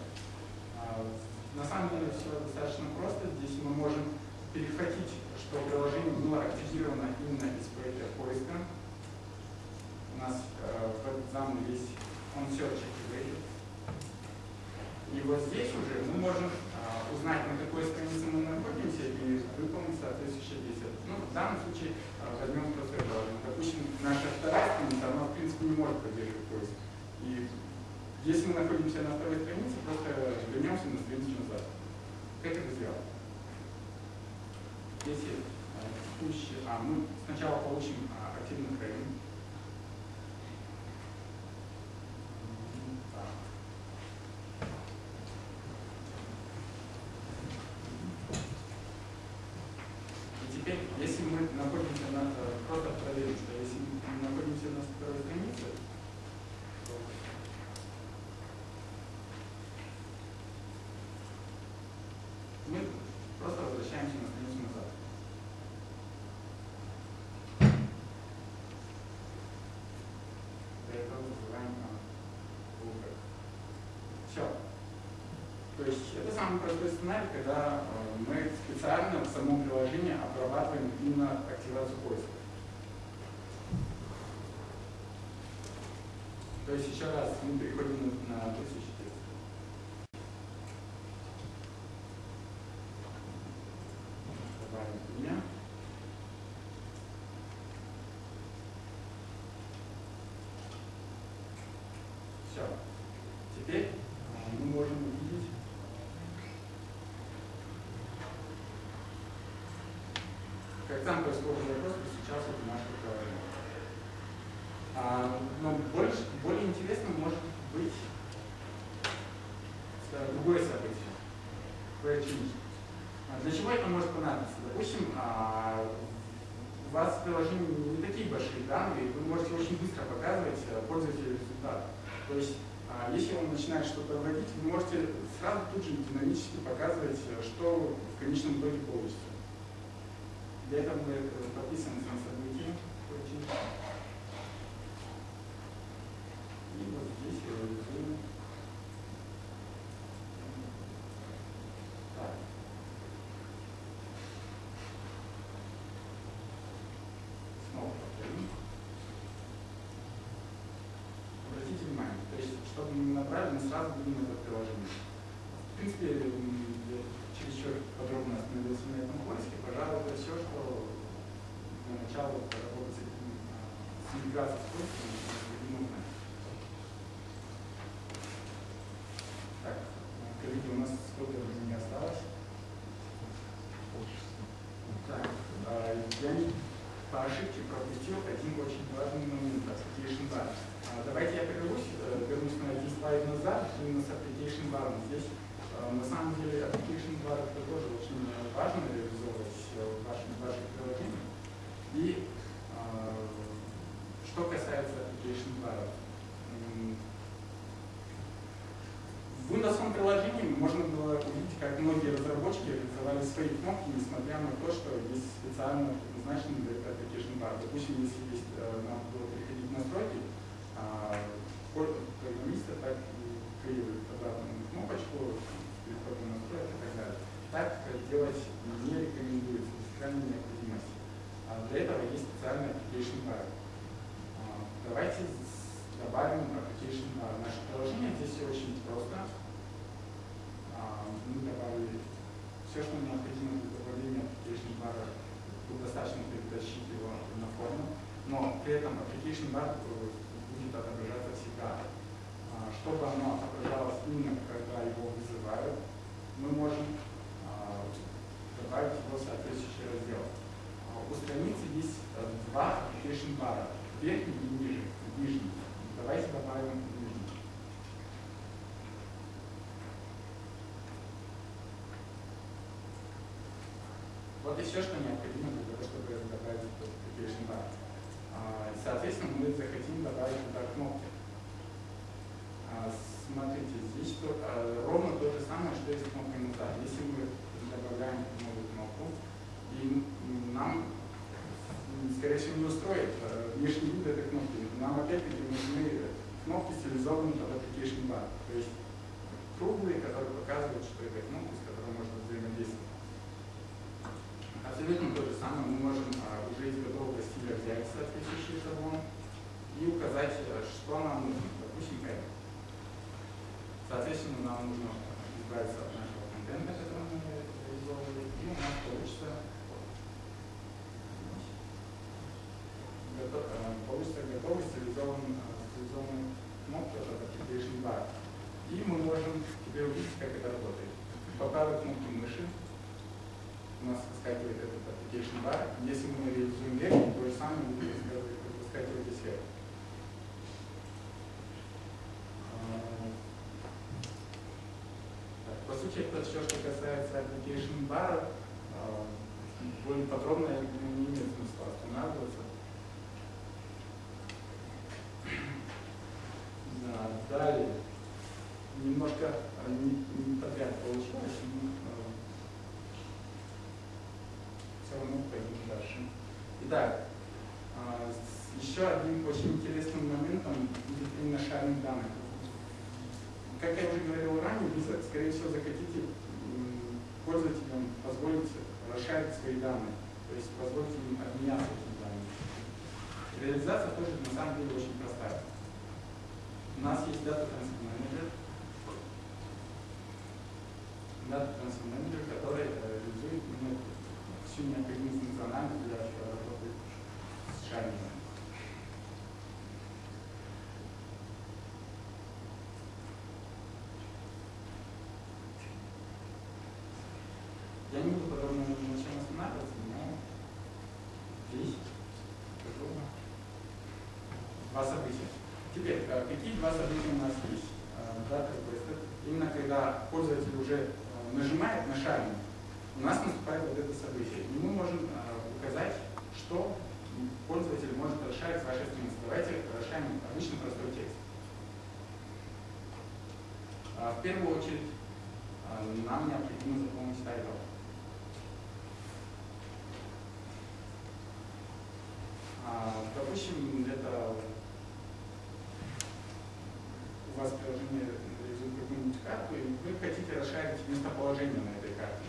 На самом деле все достаточно просто. Здесь мы можем перехватить, что приложение было активировано именно из поиска. У нас в этом замке есть OnSearch Activated. И вот здесь уже мы можем узнать, на какой странице мы находимся и выполнить соответствующее действие. Ну, в данном случае возьмем просто приложение. Допустим, наша вторая страница, она в принципе не может поддерживать поиск. И если мы находимся на второй странице, просто вернемся на страницу назад. Как это сделать? Если мы сначала получим активный фрейм. Если мы находимся на, просто проверим, что если мы находимся на второй странице, то мы просто возвращаемся на страницу назад. Для этого вызываем выбор. Все. То есть это самый простой сценарий, когда мы специально в самом приложении обрабатываем именно активацию поиска. То есть еще раз мы переходим на текущий текст. Добавим имя. Все. Теперь мы можем увидеть, как там происходит запрос, сейчас это наше приложение. Но более интересно может быть другое событие. Для чего это может понадобиться? Допустим, у вас в приложении не такие большие данные, вы можете очень быстро показывать пользователю результат. То есть, если он начинает что-то вводить, вы можете сразу тут же динамически показывать, что в конечном итоге получится. Для этого мы подписываем на события. И вот здесь реализуем. Так. Снова повторим. Обратите внимание, то есть, чтобы мы набрали, мы сразу будем это приложение. В принципе, я чересчур подробно остановился на этом поиске. Пожалуй, это все, что для начала работать с интеграцией с поиском нужно. Так, коллеги, у нас сколько времени осталось? Так, я по ошибке пропустил один очень важный момент, application bar. Давайте я прервусь, вернусь на один слайд назад, именно с application bar. Здесь на самом деле application bar это тоже очень важно реализовывать в ваших приложениях. И что касается application bar, в Windows приложении можно было увидеть, как многие разработчики реализовали свои кнопки, несмотря на то, что есть специально предназначенный для application bar. Допустим, если надо было переходить в настройки, программисты так и клеивают квадратную кнопочку, переходом настроек и так далее. Так делать не рекомендуется, без крайней необходимости. Для этого есть специальный application bar. Давайте добавим application bar. Наше приложение здесь все очень просто. Мы добавили все, что необходимо для добавления application bar. Тут достаточно перетащить его на форму, но при этом application bar будет отображаться всегда. Чтобы оно отображалось именно, когда его вызывают, мы можем добавить его в соответствующий раздел. У страницы есть два application bar, верхний и нижний. Давайте добавим нижний. Вот и все, что необходимо для того, чтобы добавить этот application bar. Соответственно, мы захотим добавить туда кнопки. Смотрите, здесь ровно то же самое, что и с кнопкой назад. Если мы добавляем новую кнопку, и нам, скорее всего, не устроит внешний вид этой кнопки, нам опять-таки нужны кнопки, стилизованные под application bar. То есть круглые, которые показывают, что это кнопка, с которой можно взаимодействовать. Абсолютно то же самое. Мы можем уже из готового стиля взять соответствующий шаблон и указать, что нам нужно. Допустим, это. Соответственно, нам нужно избавиться от нашего контента, который мы реализовывали, и у нас получится готовый стилизованный кнопка от application bar. И мы можем теперь увидеть, как это работает. По правой кнопке мыши у нас выскакивает этот application bar. Если мы реализуем вверх, то же самое будет выскакивать и сверху. По сути, это все, что касается application bar. Более подробно я думаю, не имеет смысла останавливаться. Далее. Немножко не подряд получилось, но все равно пойдем дальше. Итак, еще одним очень интересным моментом будет именно шаринг данных. Как я уже говорил ранее, вы, скорее всего, захотите пользователям позволить расширить свои данные, то есть позволить им обменяться этими данными. Реализация тоже на самом деле очень простая. У нас есть Data Transfer Manager, который реализует всю необходимую функциональность для работы с шарингом. Я не буду подробно на чем останавливаться, но здесь покажу два события. Теперь, какие два события у нас есть? Именно когда пользователь уже нажимает на шаринг, у нас наступает вот это событие. И мы можем указать, что пользователь может расширить с вашей страницы. Давайте расширим обычный простой текст. В первую очередь нам необходимо заполнить тайтл. Допустим, это у вас приложение реализует какую-нибудь карту, и вы хотите расширить местоположение на этой карте.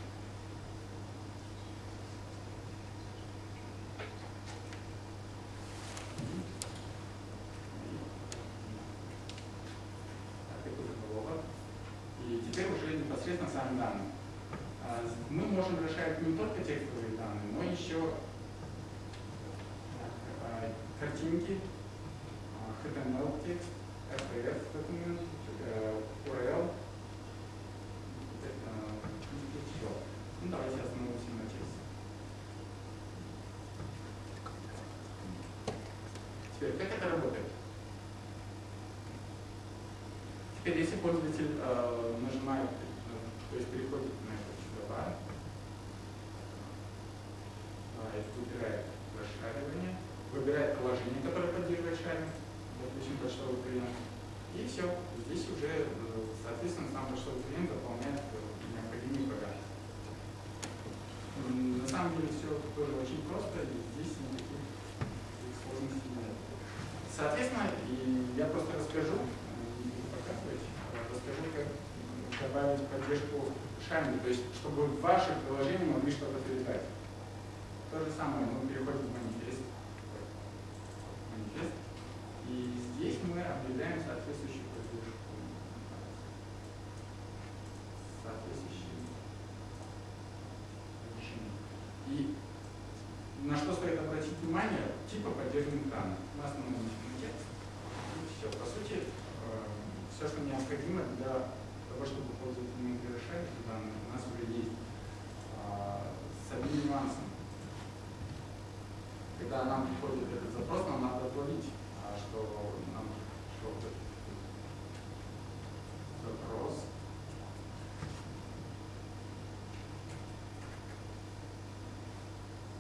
И теперь уже непосредственно сами данные. Мы можем расширить не только текстовые данные, но еще картинки, HTML текст, RTF документ, URL. Ну, давайте остановимся на тексте. Теперь, как это работает? Теперь, если пользователь нажимает, то есть переходит на это бар, выбирает расшаривание, выбирает приложение, которое поддерживает шаринг, допустим, почтовый клиент, и все. Здесь уже, соответственно, сам почтовый клиент дополняет необходимые поля. На самом деле все тоже очень просто, и здесь никаких сложностей нет. Соответственно, и я просто расскажу, не буду показывать, расскажу, как добавить поддержку шаринга, то есть, чтобы в ваши приложения могли что-то передать. То же самое, мы переходим в манифест. И здесь мы объявляем соответствующую поддержку. И на что стоит обратить внимание, типа поддерживаем экрана. У нас на текст. И все. По сути, все, что необходимо для того, чтобы пользователь мог решать данные, у нас уже есть. С одним нюансом. Когда нам приходит этот запрос, нам надо отводить, что нам шел запрос.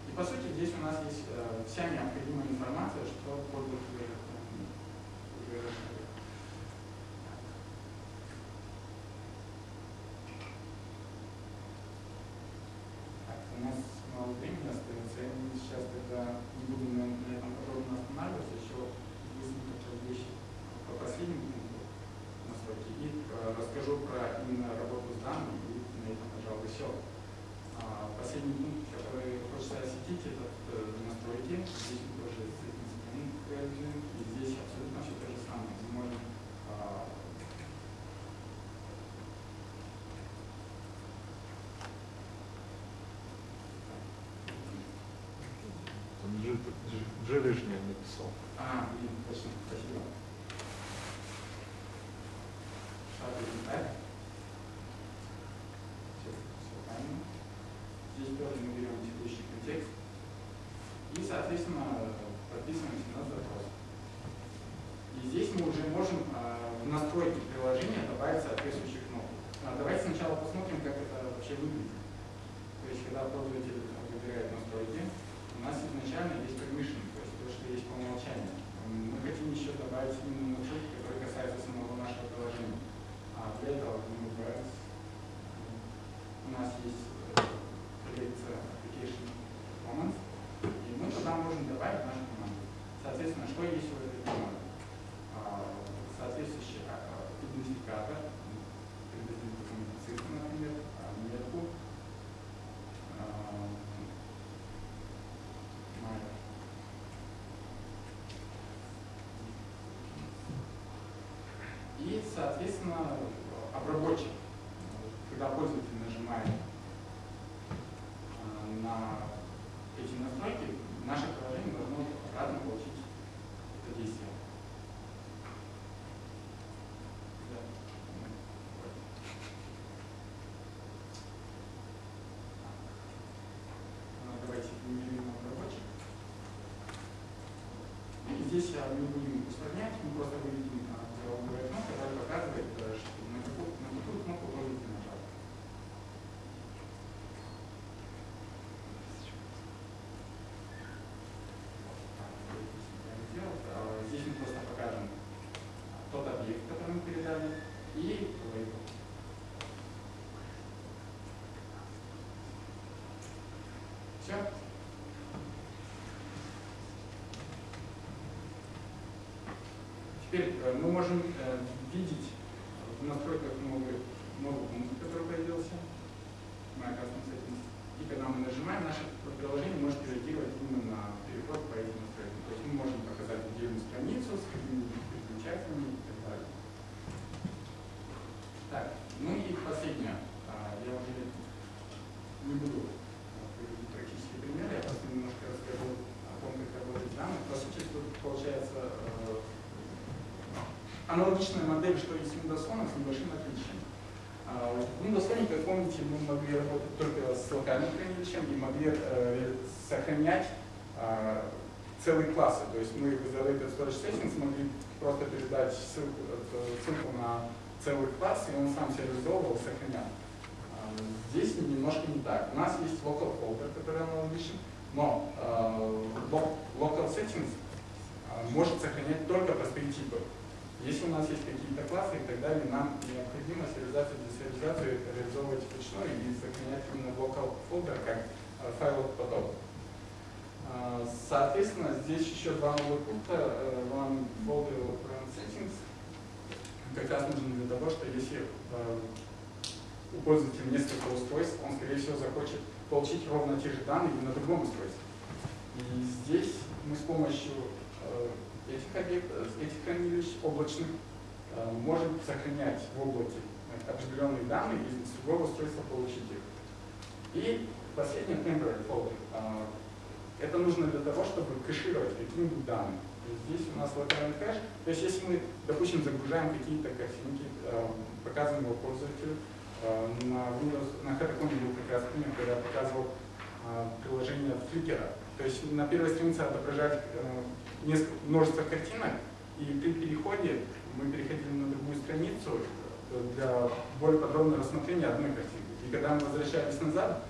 И по сути здесь у нас есть вся необходимая информация информация, что пользователь уже расширил. Так, у нас мало времени остается. Я сейчас тогда не буду на этом подробно останавливаться. Еще есть некоторые вещи по последнему пункту настройки. И расскажу про именно работу с данными, и на этом, пожалуй, все. Последний пункт, который хочется осветить, это настройки. Здесь мы тоже с этим сохраним, и здесь абсолютно все то же самое. Мы можем G лишнее написал. Блин, точно, спасибо. Так. Все правильно. Здесь тоже мы берем текущий контекст и, соответственно, подписываемся на запрос. И здесь мы уже можем в настройки приложения добавить соответствующих кнопок. Давайте сначала посмотрим, как это вообще выглядит. То есть, когда пользователь выбирает настройки, у нас изначально есть permission, то есть то, что есть по умолчанию. Мы хотим еще добавить именно настройки, которые касаются самого нашего приложения. Для этого у нас есть коллекция application commands, и мы туда можем добавить нашу команду. Соответственно, что есть в этой команде? Соответствующий идентификатор, цифру, например, метку, и, соответственно, обработчик. Когда пользователь нажимает на эти настройки, наше приложение должно обратно получить это действие. Давайте генерируем обработчик. И здесь мы не будем усложнять, мы просто выведем диалоговое окно, которое показывает, что на какую кнопку пользователь нажал. Здесь мы просто покажем тот объект, который мы передали, и лейбл. Все. Теперь мы можем видеть в настройках новый пункт, который появился. И когда мы нажимаем, наше приложение может реагировать именно на переход по этим настройкам. То есть мы можем показать отдельную страницу с какими-нибудь переключателями и так далее. Так, ну и последнее. Я уже не буду приводить практические примеры, я просто немножко расскажу о том, как работать с данными. По сути, тут получается аналогичная модель, что и с Windows Phone, с небольшим отличием. В Windows Phone, как помните, мы могли работать только с локальным хранилищем и могли сохранять целые классы. То есть мы в Isolated Storage Settings могли просто передать ссылку на целый класс, и он сам сериализовывал, сохранял. Здесь немножко не так. У нас есть local folder, который аналогичен, но local settings может сохранять только простые типы. Если у нас есть какие-то классы и так далее, нам необходимо сериализацию и десериализацию реализовывать вручную и сохранять именно в local folder как файловый поток. Соответственно, здесь еще два новых пункта. One folder run settings как раз нужен для того, что если у пользователя несколько устройств, он, скорее всего, захочет получить ровно те же данные и на другом устройстве. И здесь мы с помощью этих хранилищ облачных можем сохранять в облаке определенные данные и с другого устройства получить их. И последний temporary folder. Это нужно для того, чтобы кэшировать какие-нибудь данные. Здесь у нас локальный кэш. То есть если мы, допустим, загружаем какие-то картинки, показываем его пользователю, на Хатаконе был как раз пример, когда я показывал приложение фликера. То есть на первой странице отображать множество картинок, и при переходе мы переходили на другую страницу для более подробного рассмотрения одной картинки. И когда мы возвращались назад,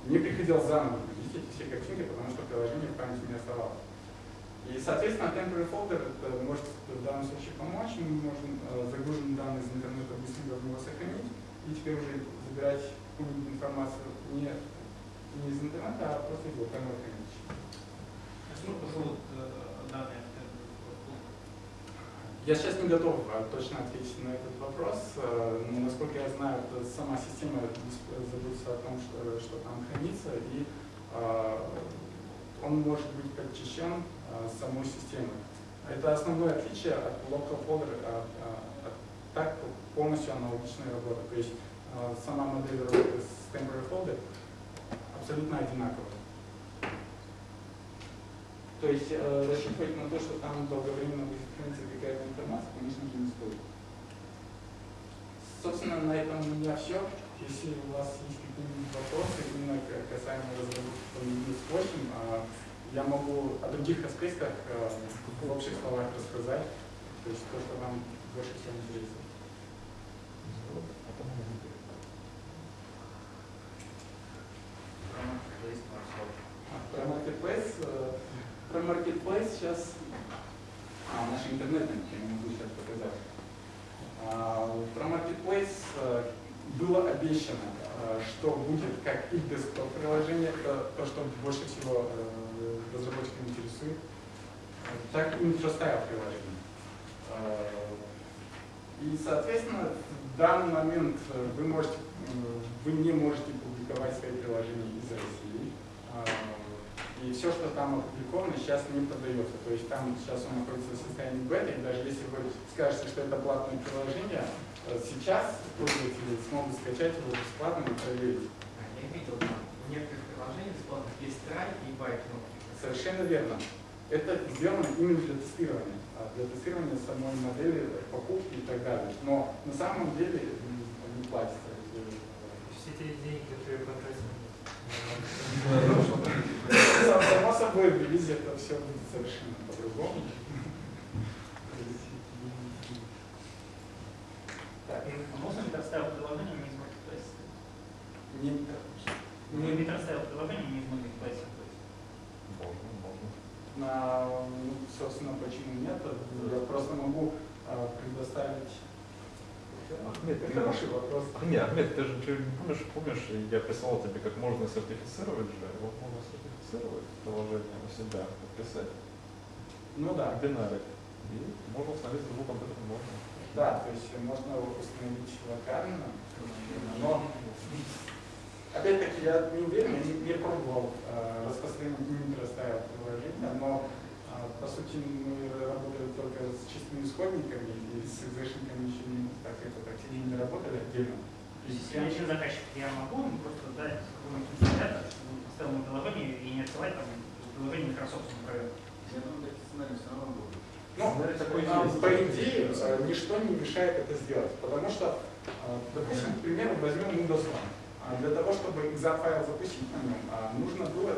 мне приходилось заново видеть эти все картинки, потому что приложение в памяти не оставалось. И, соответственно, temporary folder это может в данном случае помочь. Мы можем загруженные данные из интернета быстренько в него сохранить и теперь уже забирать какую-нибудь информацию не из интернета, а просто из локального хранилища. А что позволит данные? Я сейчас не готов точно ответить на этот вопрос, но, насколько я знаю, сама система заботится о том, что там хранится, и он может быть подчищен самой системой. Это основное отличие от local folder, так полностью аналогичная работа. То есть сама модель работы с temporary folder абсолютно одинаковая. То есть рассчитывать на то, что там долговременно будет храниться какая-то информация, конечно же, не стоит. Собственно, на этом у меня все. Если у вас есть какие-нибудь вопросы именно касаемо разработки по Windows 8, я могу о других аспектах в общих словах рассказать, то есть то, что вам больше всего интересно. Про Marketplace сейчас наш интернетный, я могу сейчас показать. Про Marketplace было обещано, что будет как и десктоп приложение, это то, что больше всего разработчикам интересует, так и Metro-style приложение. И, соответственно, в данный момент вы не можете публиковать свои приложения из России. И все, что там опубликовано, сейчас не продается. То есть там сейчас он находится в состоянии бета, и даже если вы скажете, что это платное приложение, сейчас пользователи смогут скачать его бесплатно и проверить. Я видел, там у некоторых приложений бесплатных есть try и buy кнопки. Совершенно верно. Это сделано именно для тестирования самой модели, покупки и так далее. Но на самом деле не платится. Все те деньги, которые потратили. Само собой, в релизе это все будет совершенно по-другому. А можно Metro-style приложение не из Marketplace? Не Metro-style приложение не из Marketplace. Собственно, почему нет? Я просто могу предоставить. Ахмед, это хороший вопрос. Ахмед, ты же помнишь, я прислал тебе, как можно сертифицировать же, его можно сертифицировать приложение на себя, подписать. Ну да. Бинарик. И можно установить звук компьютер, можно. Да, то есть можно установить локально, но опять-таки я не уверен, я не пробовал распространение Metro-style приложения, но по сути мы работали только с чистыми исходниками и с экзешниками еще так активно не работали отдельно. Если я еще заказчик, я могу просто дать какой-нибудь инсталлятор, чтобы поставил на приложение и не отсылать там приложение Microsoft на проверку. Я думаю, такие сценарии все равно будут. По идее, ничто не мешает это сделать, потому что, допустим, к примеру, возьмем Windows 1. Для того, чтобы экзафайл запустить на нем, нужно было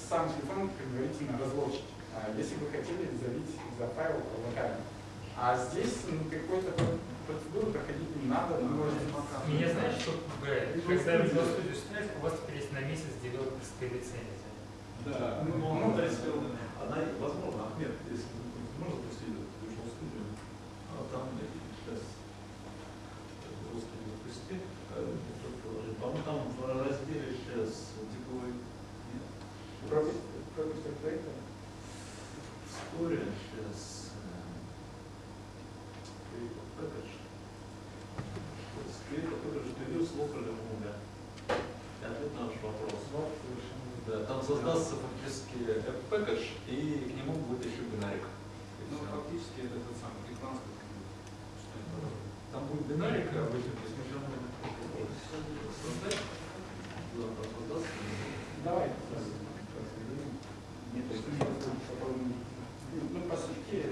сам телефон предварительно разлочить, если вы хотели залить экзафайл локально. А здесь какой-то процедуру проходить не надо. Меня знаешь, что пугает? Когда Visual Studio ставит, у вас теперь есть на месяц девелоперская лицензия. Да, в принципе, она, возможно, Ахмед, если можно запустить Visual Studio, там сейчас русский запусти, по-моему, там в разделе сейчас деплой нет. Пропустил проекта? Вскоре сейчас package. Create package to use locally много. Ответ на наш вопрос. Да, там создастся фактически package, и к нему будет еще бинарик. Ну, фактически это тот самый транспорт. Там будет бинарик, а в этом Давай. Ну, по сути,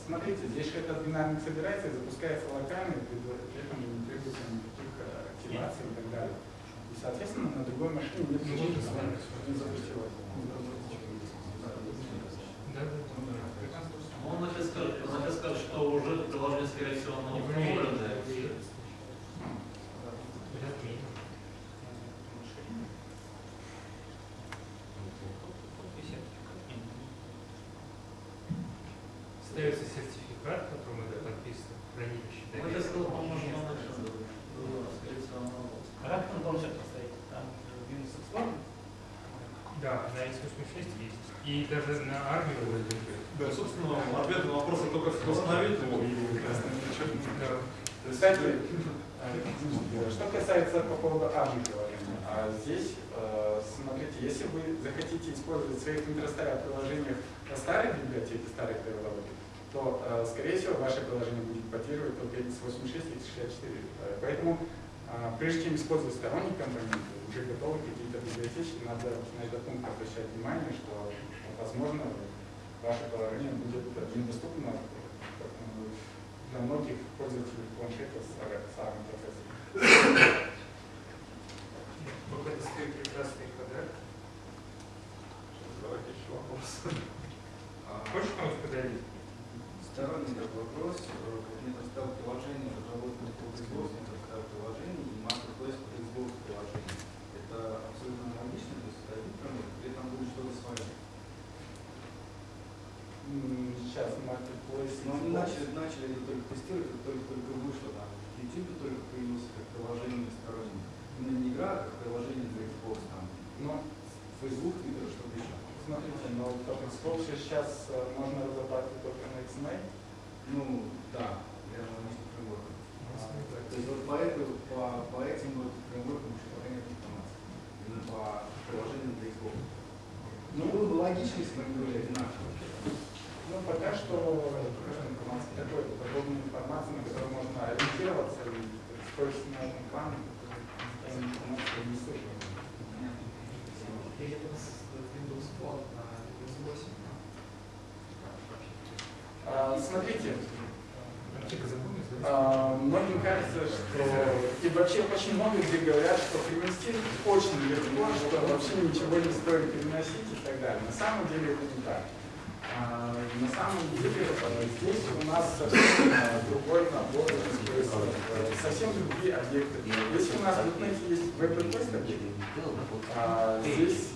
смотрите, здесь этот бинарник собирается и запускается локально, при этом не требуется никаких активаций и так далее. И, соответственно, на другой машине нет причин, что она не запустилась. Он опять скажет, что уже приложение, скорее всего, оно установленное. дается сертификат, который мы подписываем в хранилище. Мы это сказали, по-моему, а как там должен поставить? Там Windows Explorer? Да, на x86 есть. И даже на армию. Да, собственно, ответ на вопрос только установить его. Кстати, что касается по поводу армии приложения, здесь, смотрите, если вы захотите использовать в своих Metro-style приложениях старые библиотеки, старых разработок, то, скорее всего, ваше приложение будет поддерживать только x86 и x64. Поэтому, прежде чем использовать сторонние компоненты, уже готовы какие-то библиотечки, надо на этот пункт обращать внимание, что, возможно, ваше приложение будет недоступно для многих пользователей планшетов с самым процессором. Вот это стоит прекрасный квадрат. Давайте еще вопрос. Хочешь кому-то подарить? Сторонний такой вопрос. Metro-style приложение, разработка Metro-style приложений и marketplace приложений. Это абсолютно аналогично, то есть это один продукт, или там будет что-то свое? Сейчас marketplace. Но они начали это только тестировать, это только вышло там. YouTube только появился как приложение стороннее. Именно не игра, а как приложение для Xbox там. Но, Facebook, Twitter, что-то еще. смотрите, но Xbox сейчас можно разрабатывать только на XML. Ну, да, я же логично фреймворком. То есть вот по этим вот фреймворкам еще пока нет информации. Именно по приложению для Xbox. Ну, было бы логично, если бы они были одинаковые. Ну, пока что такой подобной информации, на которую можно ориентироваться и строить на этом плане, информацию не слышно. Windows Phone на Windows 8. Смотрите, многим кажется, что и вообще очень много где говорят, что перенести очень легко, что вообще ничего не стоит переносить и так далее. На самом деле это не так. На самом деле здесь у нас совсем другой набор, совсем другие объекты. Если у нас в интернете есть веб-реквест объект, здесь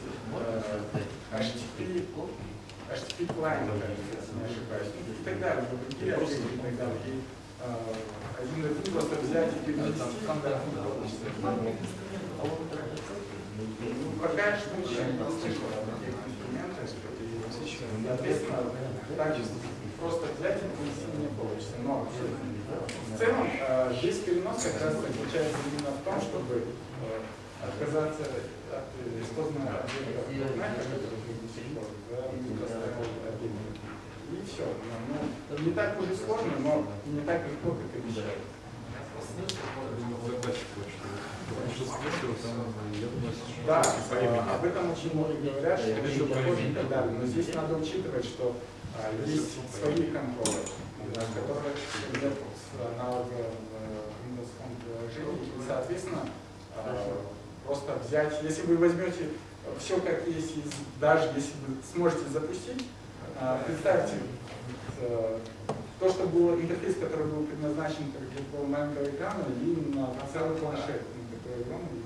HTTP клиент, если не ошибаюсь, и так далее, другие объекты и так далее. И один просто взять и перенести, когда не получится. Пока что еще не слышал о таких инструментах. Соответственно, так просто взять и перенести не получится. Но в целом здесь перенос как раз заключается именно в том, чтобы отказаться от использования объекта и все. Ну, не так уже сложно, но не так легко, как обещают. Да, об этом очень много говорят, что это похоже и так далее. Но здесь надо учитывать, что есть свои контролы, которые нет аналога Windows Phone приложений. И, соответственно, просто взять, если вы возьмете все как есть, даже если вы сможете запустить, представьте, то, что был интерфейс, который был предназначен для маленького экрана, и на целый планшет, на такой огромный, и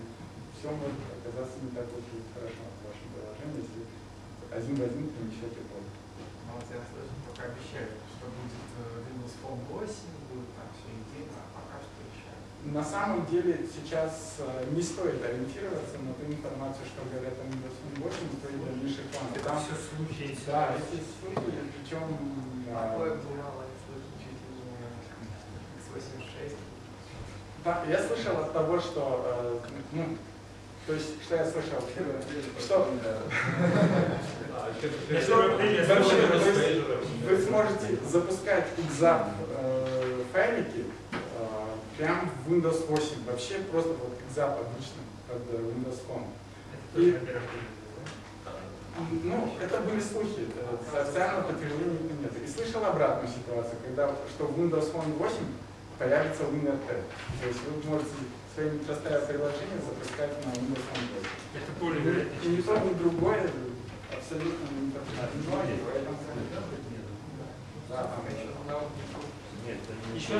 все может оказаться не так очень хорошо в вашем приложении, если один в один принесете пользу. Вот я слышал, пока обещают, что будет Windows Phone 8, будет там все едино, а пока что еще. На самом деле сейчас не стоит ориентироваться на ту информацию, что говорят о Windows Phone 8, стоит дальнейших планов. Это все случаи. Да, эти случаи, причем... Такое бывало, я слышал, чуть ли не x86. Да, я слышал от того, что, то есть, что я слышал, что вы сможете запускать XAP файлики прямо в Windows 8, вообще просто вот XAP обычно под Windows Phone. Ну, это были слухи, официального подтверждения нет. И слышал обратную ситуацию, когда что в Windows Phone 8 появится WinRT. То есть вы можете свои Metro-style приложения запускать на Windows Phone 8. Это более вероятно. И ни то, ни другое абсолютно не подтверждено. Еще